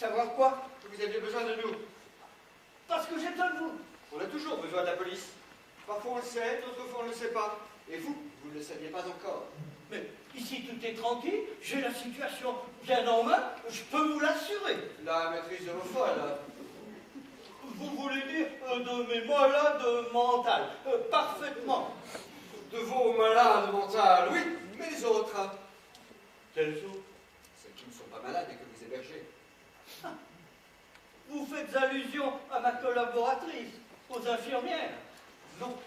Savoir quoi? Que vous aviez besoin de nous. Parce que j'ai besoin de vous. On a toujours besoin de la police. Parfois on le sait, d'autres fois on ne le sait pas. Et vous, vous ne le saviez pas encore. Mais ici tout est tranquille, j'ai la situation bien en main, je peux vous l'assurer. La maîtrise de vos folles. Vous voulez dire de mes malades mentales? Parfaitement. De vos malades mentales, oui, mais les autres. Quels autres? Ceux qui ne sont pas malades et que vous hébergez. Vous faites allusion à ma collaboratrice, aux infirmières? Non,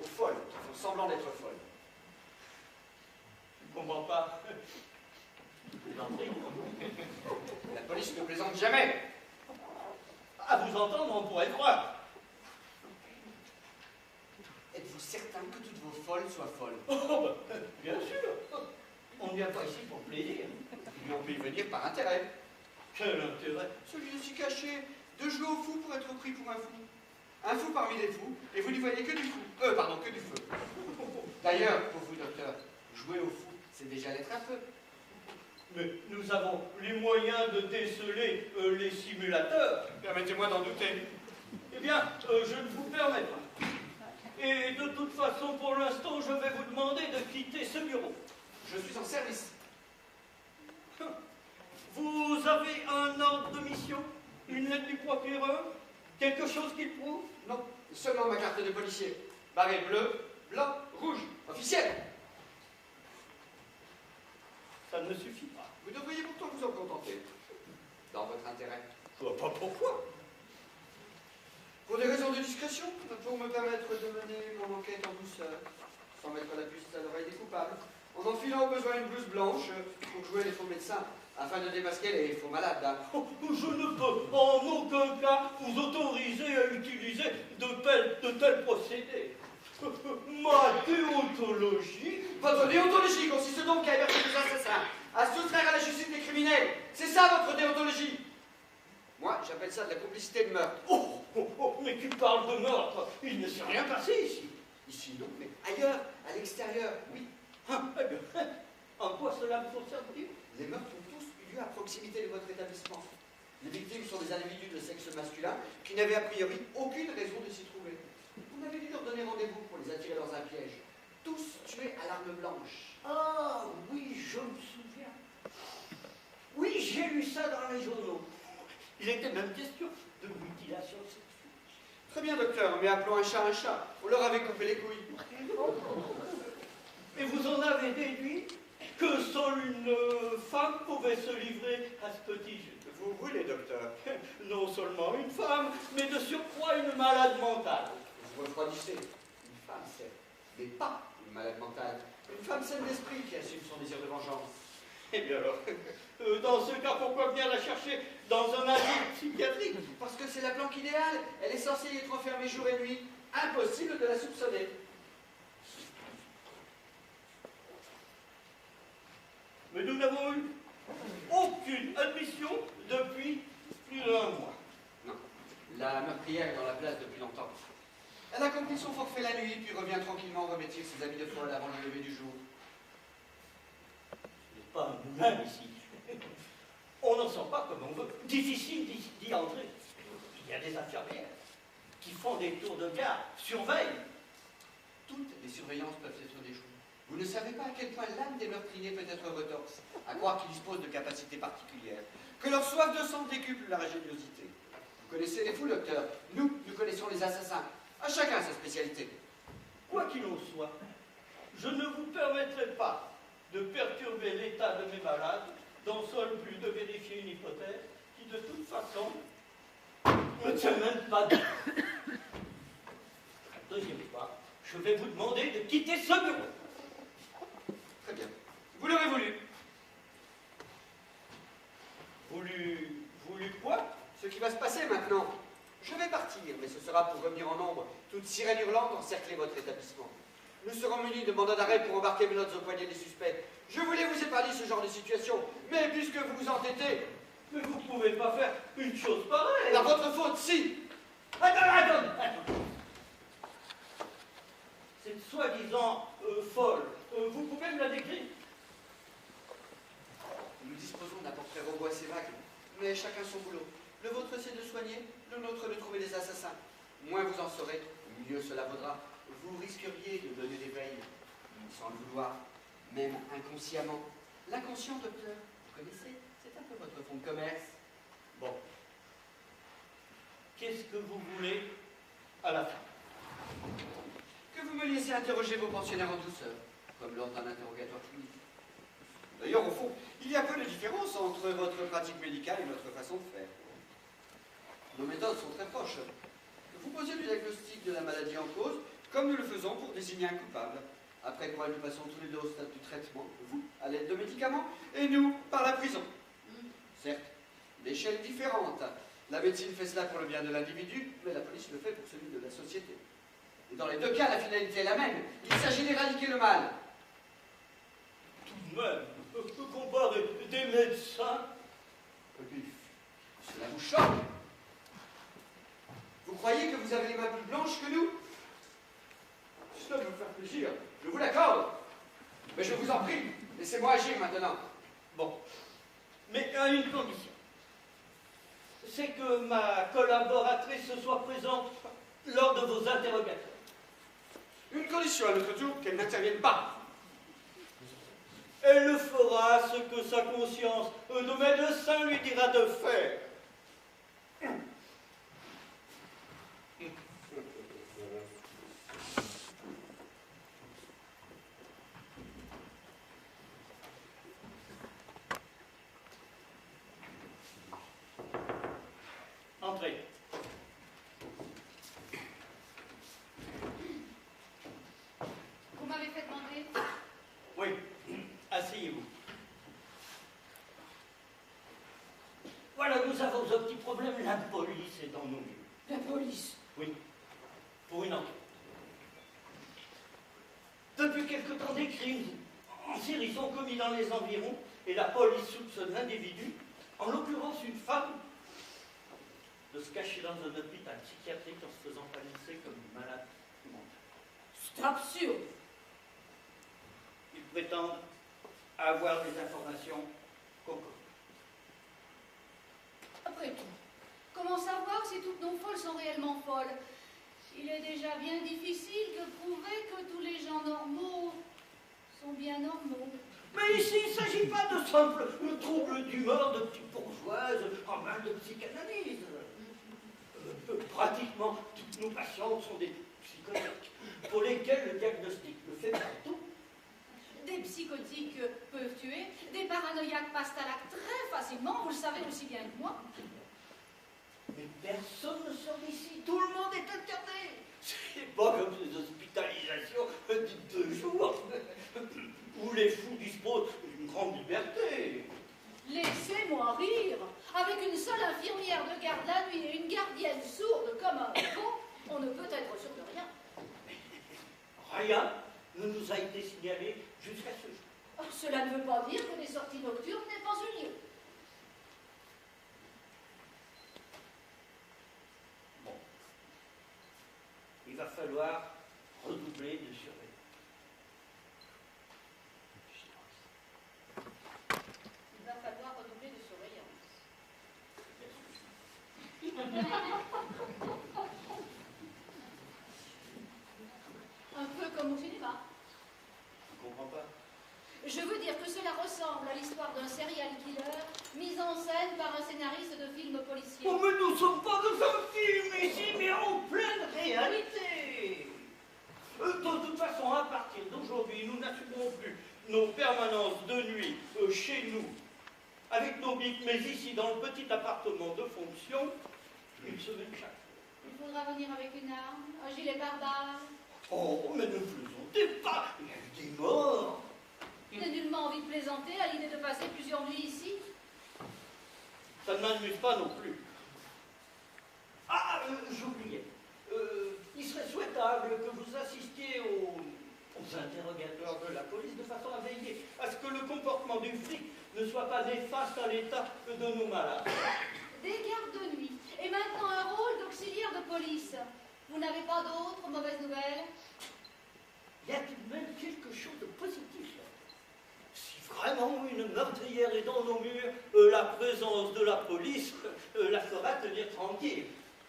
aux folles, qui font semblant d'être folles. Je ne comprends pas. La police ne plaisante jamais. À vous entendre, on pourrait croire. Êtes-vous certain que toutes vos folles soient folles? Oh, bah, bien sûr. On ne vient pas ici pour plaisir. Mais on peut y venir par intérêt. Quel intérêt? Celui de s'y cacher, de jouer au fou pour être pris pour un fou. Un fou parmi les fous, et vous n'y voyez que du fou. Pardon, que du feu. D'ailleurs, pour vous, docteur, jouer au fou, c'est déjà l'être un peu. Mais nous avons les moyens de déceler les simulateurs. Permettez-moi d'en douter. Eh bien, je ne vous permets pas. Et de toute façon, pour l'instant, je vais vous demander de quitter ce bureau. Je suis en service. Vous avez un ordre de mission? Une lettre du procureur? Quelque chose qui le prouve? Non, seulement ma carte de policier. Barré bleu, blanc, rouge. Officiel. Ça ne suffit pas. Vous devriez pourtant vous en contenter. Dans votre intérêt. Je vois pas pourquoi. Pour des raisons de discrétion, pour me permettre de mener mon enquête en douceur, sans mettre la puce à l'oreille des coupables, en enfilant au besoin une blouse blanche pour jouer les faux médecins, afin de démasquer les faux malades. Oh, je ne peux en aucun cas vous autoriser à utiliser de tels procédés. Ma déontologie... Votre déontologie consiste donc à héberger des assassins, à soustraire à la justice des criminels. C'est ça votre déontologie. Moi, j'appelle ça de la complicité de meurtre. Mais tu parles de meurtre. Il ne s'est rien passé ici. Ici, non, mais ailleurs, à l'extérieur, oui. Eh bien, en quoi cela me concerne-t-il? Les meurtres ont tous eu lieu à proximité de votre établissement. Les victimes sont des individus de sexe masculin qui n'avaient a priori aucune raison de s'y trouver. On avait dû leur donner rendez-vous pour les attirer dans un piège. Tous tués à l'arme blanche. Ah oui, je me souviens. Oui, j'ai lu ça dans les journaux. Il était même question de mutilation sexuelle. Très bien, docteur, mais appelons un chat un chat. On leur avait coupé les couilles. Et vous en avez déduit que seule une femme pouvait se livrer à ce petit jeu. Vous voulez, docteur? Non seulement une femme, mais de surcroît une malade mentale. Vous refroidissez. Une femme, certes, mais pas une malade mentale. Une femme saine d'esprit qui assume son désir de vengeance. Eh bien alors, dans ce cas, pourquoi venir la chercher dans un asile psychiatrique? Parce que c'est la planque idéale. Elle est censée y être enfermée jour et nuit. Impossible de la soupçonner. Mais nous n'avons eu aucune admission depuis plus d'un mois. Non. La meurtrière est dans la place depuis longtemps. Elle accomplit son forfait la nuit, puis revient tranquillement revêtir ses habits de folle avant le lever du jour. Ce n'est pas un humain ici. On n'en sort pas comme on veut. Difficile d'y entrer. Il y a des infirmières qui font des tours de garde, surveillent. Toutes les surveillances peuvent être déjouées. Vous ne savez pas à quel point l'âme des meurtriers peut être retorse, à croire qu'ils disposent de capacités particulières, que leur soif de sang décuple la ingéniosité. Vous connaissez les fous, docteur. Nous connaissons les assassins. À chacun sa spécialité. Quoi qu'il en soit, je ne vous permettrai pas de perturber l'état de mes malades dans le seul but de vérifier une hypothèse qui, de toute façon, ne tient même pas de... Deuxième fois, je vais vous demander de quitter ce bureau. Très bien. Vous l'aurez voulu. Voulu quoi? Ce qui va se passer maintenant. Je vais partir, mais ce sera pour revenir en nombre. Toute sirène hurlante encercler votre établissement. Nous serons munis de mandats d'arrêt pour embarquer menottes au poignet des suspects. Je voulais vous épargner ce genre de situation, mais puisque vous vous entêtez... Mais vous ne pouvez pas faire une chose pareille. Par votre faute, si. Attends. Cette soi-disant folle, vous pouvez me la décrire? Nous disposons d'un portrait robot assez vague. Mais chacun son boulot. Le vôtre, c'est de soigner, le nôtre, de trouver les assassins. Moins vous en saurez, mieux cela vaudra. Vous risqueriez de donner des veilles, sans le vouloir, même inconsciemment. L'inconscient, docteur, vous connaissez, c'est un peu votre fonds de commerce. Bon. Qu'est-ce que vous voulez à la fin? Que vous me laissiez interroger vos pensionnaires en douceur, comme lors d'un interrogatoire clinique. D'ailleurs, au fond, il y a peu de différence entre votre pratique médicale et notre façon de faire. Nos méthodes sont très proches. Vous posez le diagnostic de la maladie en cause, comme nous le faisons pour désigner un coupable. Après quoi, nous passons tous les deux au stade du traitement, vous, à l'aide de médicaments, et nous, par la prison. Certes, d'échelles différentes. La médecine fait cela pour le bien de l'individu, mais la police le fait pour celui de la société. Et dans les deux cas, la finalité est la même. Il s'agit d'éradiquer le mal. Tout de même, le combat des médecins. Cela vous choque? Vous croyez que vous avez les mains plus blanches que nous? Cela doit vous faire plaisir, je vous l'accorde. Mais je vous en prie, laissez-moi agir maintenant. Bon, mais à une condition. C'est que ma collaboratrice soit présente lors de vos interrogatoires. Une condition à notre tour, qu'elle n'intervienne pas. Elle fera ce que sa conscience de médecin lui dira de faire. Entrez. Vous m'avez fait demander? Oui, asseyez-vous. Voilà, nous avons un petit problème. La police est dans nos lieux. La police? Oui, pour une enquête. Depuis quelque temps, des crimes en série sont commis dans les environs et la police soupçonne l'individu, en l'occurrence une femme, de se cacher dans un hôpital psychiatrique en se faisant palisser comme une malade mentale. C'est absurde. Ils prétendent avoir des informations concordées. Après tout, comment savoir si toutes nos folles sont réellement folles? Il est déjà bien difficile de prouver que tous les gens normaux sont bien normaux. Mais ici, il ne s'agit pas de simples troubles d'humeur de petites bourgeoises en mal de psychanalyse. Pratiquement toutes nos patientes sont des psychotiques, pour lesquels le diagnostic le fait partout. Des psychotiques peuvent tuer, des paranoïaques passent à l'acte très facilement, vous le savez aussi bien que moi. Mais personne ne sort d'ici, tout le monde est interné. C'est pas comme ces hospitalisations de 2 jours, où les fous disposent d'une grande liberté. Laissez-moi rire. Avec une seule infirmière de garde la nuit et une gardienne sourde comme un con, on ne peut être sûr de rien. Rien ne nous a été signalé jusqu'à ce jour. Oh, cela ne veut pas dire que les sorties nocturnes n'aient pas eu lieu. Bon. Il va falloir redoubler de surveillance. Il va falloir redoubler de surveillance. Un peu comme au cinéma. Je ne comprends pas. Je veux dire que cela ressemble à l'histoire d'un serial killer mis en scène par un scénariste de film policier. Oh, mais nous ne sommes pas dans un film ici, mais en pleine réalité. De toute façon, à partir d'aujourd'hui, nous n'assumerons plus nos permanences de nuit chez nous, avec nos bics, mais ici, dans le petit appartement de fonction, une semaine chaque. Il faudra venir avec une arme, un gilet pare-balles. Oh, mais ne plaisantez pas, il y a eu des morts. Il n'a nullement envie de plaisanter à l'idée de passer plusieurs nuits ici. Ça ne m'amuse pas non plus. Ah, j'oubliais. Il serait souhaitable que vous assistiez aux interrogatoires de la police de façon à veiller à ce que le comportement du flic ne soit pas néfaste à l'état de nos malades. Des gardes de nuit. Et maintenant un rôle d'auxiliaire de police. Vous n'avez pas d'autres mauvaises nouvelles? Il y a tout de même quelque chose de positif. Si vraiment évidemment, une meurtrière est dans nos murs, la présence de la police la fera tenir tranquille.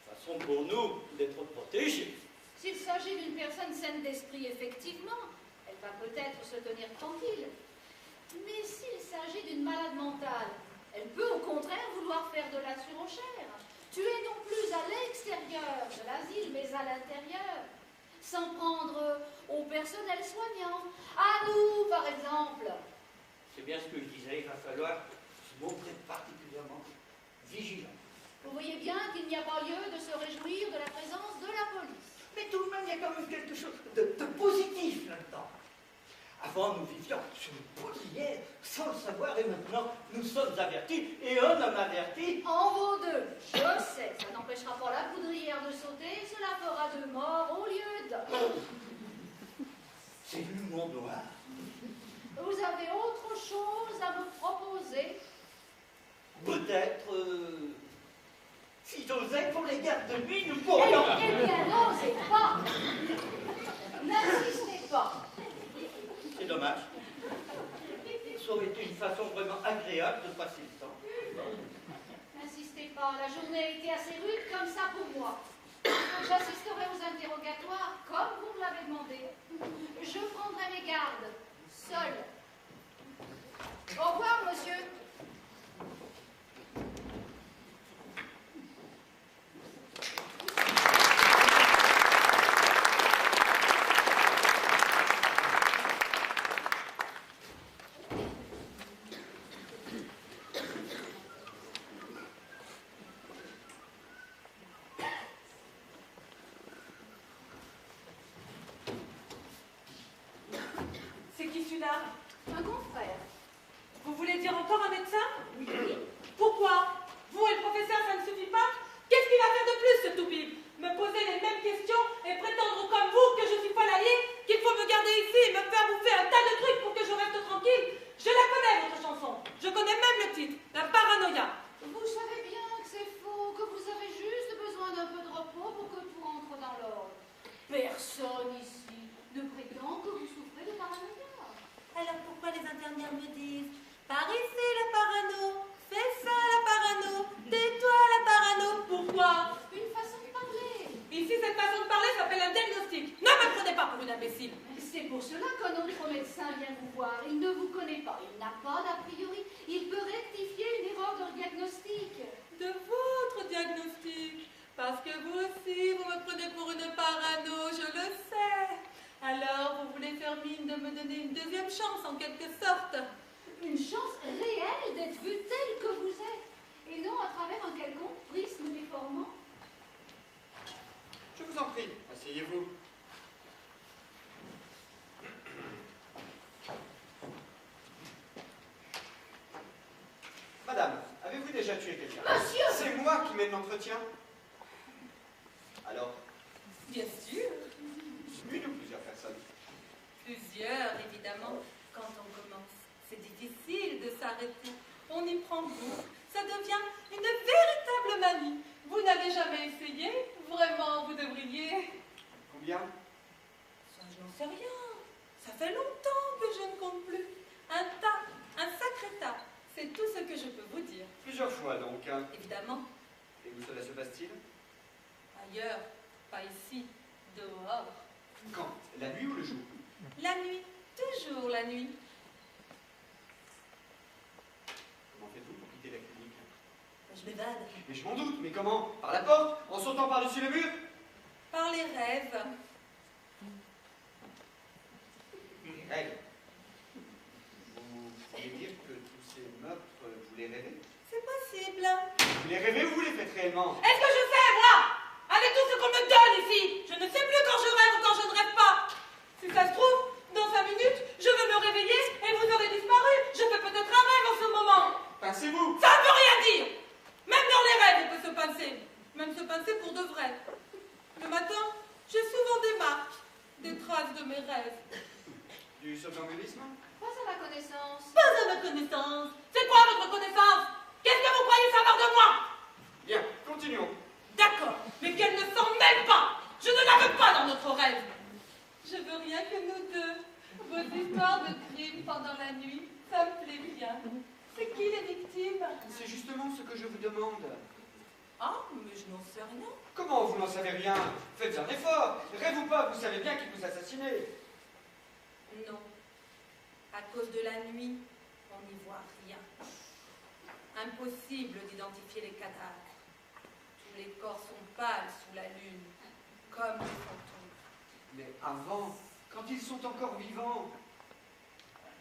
Façon pour nous d'être protégés. S'il s'agit d'une personne saine d'esprit, effectivement, elle va peut-être se tenir tranquille. Mais s'il s'agit d'une malade mentale, elle peut au contraire vouloir faire de la surenchère. Tuer non plus à l'extérieur de l'asile, mais à l'intérieur. S'en prendre au personnel soignant, à nous par exemple. C'est bien ce que je disais, il va falloir se montrer particulièrement vigilant. Vous voyez bien qu'il n'y a pas lieu de se réjouir de la présence de la police. Mais tout de même, il y a quand même quelque chose de positif là-dedans. Avant, nous vivions sur une poudrière sans le savoir, et maintenant, nous sommes avertis, et un homme averti. En vaut deux, je sais, ça n'empêchera pas la poudrière de sauter, cela fera deux morts au lieu d'un. C'est l'humour noir. Vous avez autre chose à me proposer? Peut-être, si j'osais, pour les gardes de nuit, nous pourrions... Eh bien, n'osez pas. N'insistez pas. C'est dommage. Ça aurait été une façon vraiment agréable de passer le temps. N'insistez pas, la journée a été assez rude comme ça pour moi. J'assisterai aux interrogatoires comme vous me l'avez demandé. Je prendrai mes gardes, seul. Au revoir, monsieur. C'est qui celui-là? Un confrère. Vous voulez dire encore un médecin? Oui. Pourquoi? Vous et le professeur, ça ne suffit pas? Qu'est-ce qu'il va faire de plus, ce toupie? Me poser les mêmes questions et prétendre comme vous que je suis folle alliée, qu'il faut me garder ici et me faire bouffer un tas de trucs pour que je reste tranquille? Je la connais, votre chanson. Je connais même le titre, La Paranoïa. Vous savez bien que c'est faux, que vous avez juste besoin d'un peu de repos pour que tout rentre dans l'ordre. Personne ici ne prétend que vous souffrez de paranoïa. Alors pourquoi les infirmières me disent par ici la parano, fais ça la parano, tais-toi la parano? Pourquoi? Une façon de parler. Ici, cette façon de parler s'appelle un diagnostic. Ne me prenez pas pour une imbécile. C'est pour cela qu'un autre médecin vient vous voir. Il ne vous connaît pas, il n'a pas d'a priori. Il peut rectifier une erreur de diagnostic. De votre diagnostic. Parce que vous aussi, vous me prenez pour une parano, je le sais. Alors, vous voulez faire mine de me donner une deuxième chance, en quelque sorte. Une chance réelle d'être vu tel que vous êtes, et non à travers un quelconque prisme déformant. Je vous en prie, asseyez-vous. Madame, avez-vous déjà tué quelqu'un? Monsieur! C'est moi qui mène l'entretien. Alors, Bien sûr. une ou plusieurs personnes? Plusieurs, évidemment. Quand on commence, c'est difficile de s'arrêter. On y prend goût. Ça devient une véritable manie. Vous n'avez jamais essayé? Vraiment, vous devriez. Combien? Ça, je n'en sais rien. Ça fait longtemps que je ne compte plus. Un tas, un sacré tas. C'est tout ce que je peux vous dire. Plusieurs fois donc. Hein. Évidemment, Et où cela se passe-t-il? ailleurs, pas ici, dehors. Quand? La nuit ou le jour? La nuit, toujours la nuit. Comment faites-vous pour quitter la clinique? Je m'évade. Mais je m'en doute, mais comment? Par la porte? En sautant par-dessus le mur? Par les rêves. Rêve. Vous voulez dire que tous ces meurtres, vous les rêvez? C'est possible. Vous les rêvez ou vous les faites réellement? Est-ce que je sais, moi? Avec tout ce qu'on me donne ici, je ne sais plus quand je rêve ou quand je ne rêve pas. Si ça se trouve, dans 5 minutes, je vais me réveiller et vous aurez disparu. Je fais peut-être un rêve en ce moment. Pincez-vous! Ça ne veut rien dire. Même dans les rêves, on peut se pincer. Même se pincer pour de vrai. Le matin, j'ai souvent des marques, des traces de mes rêves. Du somnambulisme? Pas à ma connaissance. Pas à ma connaissance. C'est quoi votre connaissance? Qu'est-ce que vous croyez savoir de moi? Bien, continuons. D'accord, mais qu'elle ne sent même pas. Je ne la veux pas dans notre rêve. Je veux rien que nous deux. Vos histoires de crimes pendant la nuit, ça me plaît bien. C'est qui les victimes? C'est justement ce que je vous demande. Ah, mais je n'en sais rien. Comment vous n'en savez rien? Faites un effort. Rêve ou pas, vous savez bien qui vous assassinez. Non. À cause de la nuit, on n'y voit rien. Impossible d'identifier les cadavres. Tous les corps sont pâles sous la lune, comme des fantômes. Mais avant, quand ils sont encore vivants.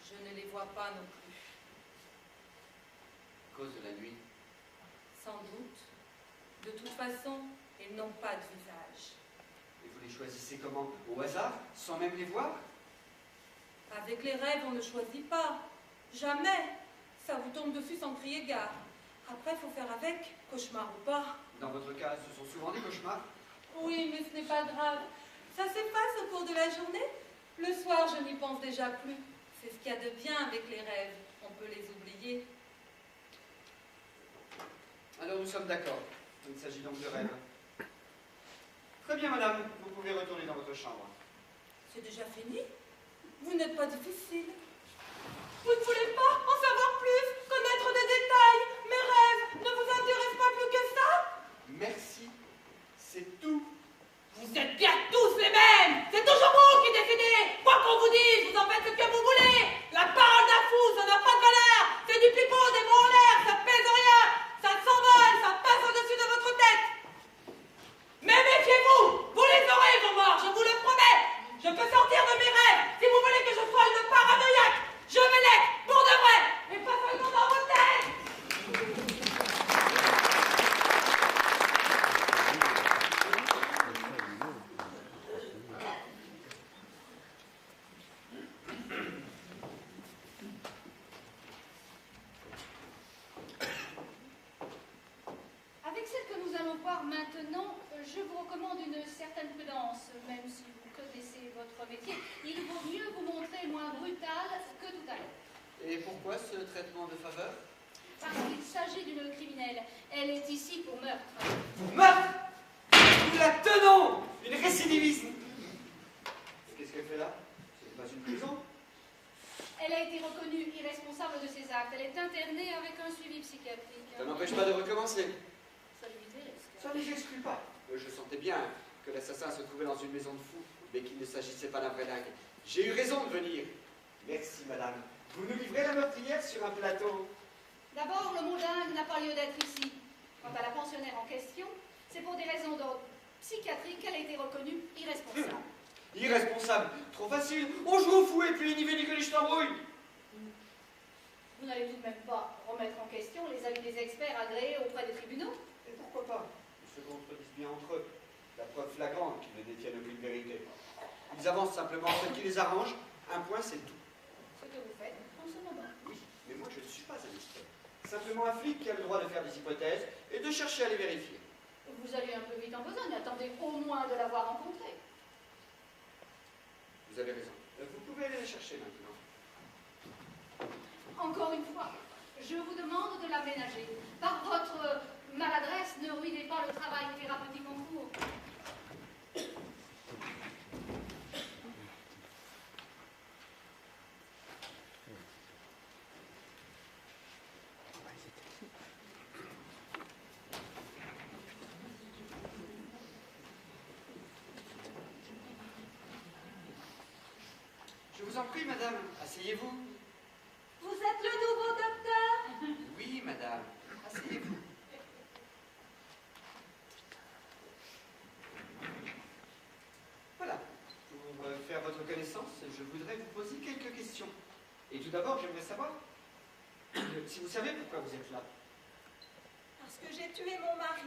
Je ne les vois pas non plus. À cause de la nuit. Sans doute. De toute façon, ils n'ont pas de visage. Et vous les choisissez comment? Au hasard, sans même les voir? Avec les rêves, on ne choisit pas. Jamais. Ça vous tombe dessus sans crier gare. Après, il faut faire avec, cauchemar ou pas. Dans votre cas, ce sont souvent des cauchemars. Oui, mais ce n'est pas grave. Ça s'efface au cours de la journée. Le soir, je n'y pense déjà plus. C'est ce qu'il y a de bien avec les rêves. On peut les oublier. Alors nous sommes d'accord. Il s'agit donc de rêve. Très bien, madame. Vous pouvez retourner dans votre chambre. C'est déjà fini? Vous n'êtes pas difficile. Vous ne voulez pas en savoir plus, connaître des détails? Mes rêves ne vous intéressent pas plus que ça? Merci. C'est tout. Vous êtes bien tous les mêmes. C'est toujours vous qui décidez. Quoi qu'on vous dise, vous en faites ce que vous voulez. La parole d'un fou, ça n'a pas de valeur. C'est du pipeau, des mots en l'air, ça pèse rien. Ça s'envole, ça passe au-dessus de votre tête. Mais méfiez-vous, vous les aurez, vos morts, je vous le promets. Je peux sortir de mes rêves. Si vous voulez que je sois une paranoïaque, je vais l'être, pour de vrai, mais pas seulement dans votre tête. Avec celle que nous allons voir maintenant, je vous recommande une certaine prudence, même si vous connaissez votre métier. Il vaut mieux vous montrer moins brutal que tout à l'heure. Et pourquoi ce traitement de faveur? Parce qu'il s'agit d'une criminelle. Elle est ici pour meurtre. Pour meurtre? Nous la tenons! Une récidiviste! Et qu'est-ce qu'elle fait là? Ce n'est pas une prison? Elle a été reconnue irresponsable de ses actes. Elle est internée avec un suivi psychiatrique. Ça n'empêche pas de recommencer. Ça lui intéresse. Ça ne les exclut pas. Je sentais bien que l'assassin se trouvait dans une maison de fous, mais qu'il ne s'agissait pas d'un vrai dingue. J'ai eu raison de venir. Merci, madame. Vous nous livrez la meurtrière sur un plateau. D'abord, le mot dingue n'a pas lieu d'être ici. Quant à la pensionnaire en question, c'est pour des raisons d'ordre psychiatrique qu'elle a été reconnue irresponsable. Irresponsable. Trop facile. On joue au fou et puis ni ni que les t'embrouille. Vous n'allez tout de même pas remettre en question les avis des experts agréés auprès des tribunaux? Et pourquoi pas? Ils se contredisent bien entre eux. La preuve flagrante qu'ils ne détiennent aucune vérité. Ils avancent simplement ce qui les arrange. Un point, c'est tout. Ce que vous faites en ce moment. Oui, mais moi je ne suis pas un expert. Simplement un flic qui a le droit de faire des hypothèses et de chercher à les vérifier. Vous allez un peu vite en besogne. Attendez au moins de l'avoir rencontrée. Vous avez raison. Vous pouvez aller les chercher maintenant. Encore une fois, je vous demande de l'aménager. Par votre maladresse, ne ruinez pas le travail thérapeutique en cours. Je vous en prie, madame. Asseyez-vous. Vous êtes le nouveau docteur? Oui, madame. Asseyez-vous. Voilà. Pour faire votre connaissance, je voudrais vous poser quelques questions. Et tout d'abord, j'aimerais savoir si vous savez pourquoi vous êtes là. Parce que j'ai tué mon mari.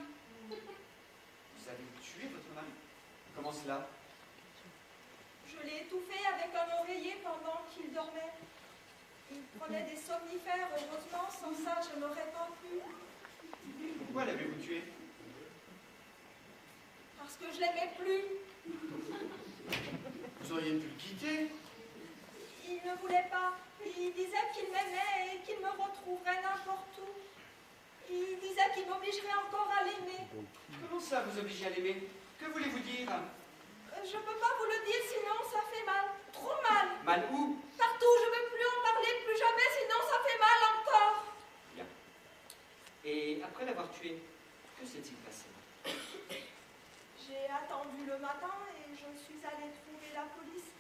Vous avez tué votre mari. Comment cela? Je l'ai étouffé avec un oreiller pendant qu'il dormait. Il prenait des somnifères, heureusement, sans ça je n'aurais pas pu. Pourquoi l'avez-vous tué? Parce que je l'aimais plus. Vous auriez pu le quitter. Il ne voulait pas. Il disait qu'il m'aimait et qu'il me retrouverait n'importe où. Il disait qu'il m'obligerait encore à l'aimer. Comment ça, vous obligez à l'aimer? Que voulez-vous dire? Je ne peux pas vous le dire, sinon ça fait mal. Trop mal. Mal où? Partout, je ne veux plus en parler, plus jamais, sinon ça fait mal encore. Bien. Et après l'avoir tué, que s'est-il passé? J'ai attendu le matin et je suis allée trouver la police.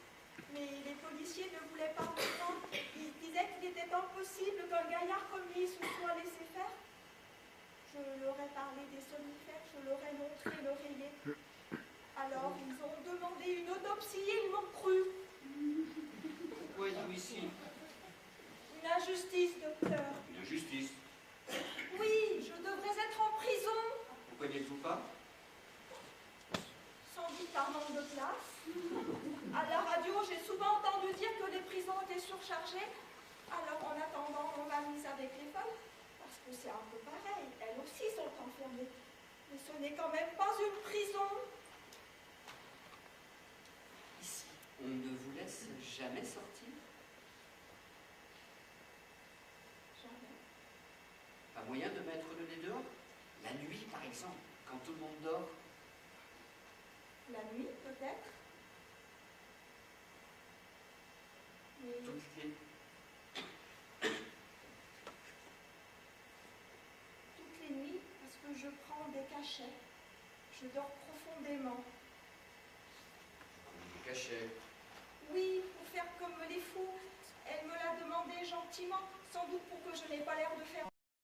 Mais les policiers ne voulaient pas me prendre. Ils disaient qu'il n'était pas possible qu'un gaillard comme lui se soit laissé faire. Je leur ai parlé des somnifères, je leur ai montré l'oreiller. Alors ils ont demandé une autopsie et ils m'ont cru. Pourquoi êtes-vous ici? Une injustice, docteur. Une injustice. Oui, je devrais être en prison. Pourquoi n'y êtes-vous pas? Sans doute par manque de place. À la radio, j'ai souvent entendu dire que les prisons étaient surchargées. Alors en attendant, on m'a mise avec les femmes. Parce que c'est un peu pareil, elles aussi sont enfermées. Mais ce n'est quand même pas une prison. Ici, on ne vous laisse jamais sortir? Jamais. Pas moyen de mettre le nez dehors? La nuit, par exemple, quand tout le monde dort? La nuit, peut-être. Mais toutes les nuits, parce que je prends des cachets, je dors profondément. Des cachets. Oui, pour faire comme les fous. Elle me l'a demandé gentiment, sans doute pour que je n'ai pas l'air de faire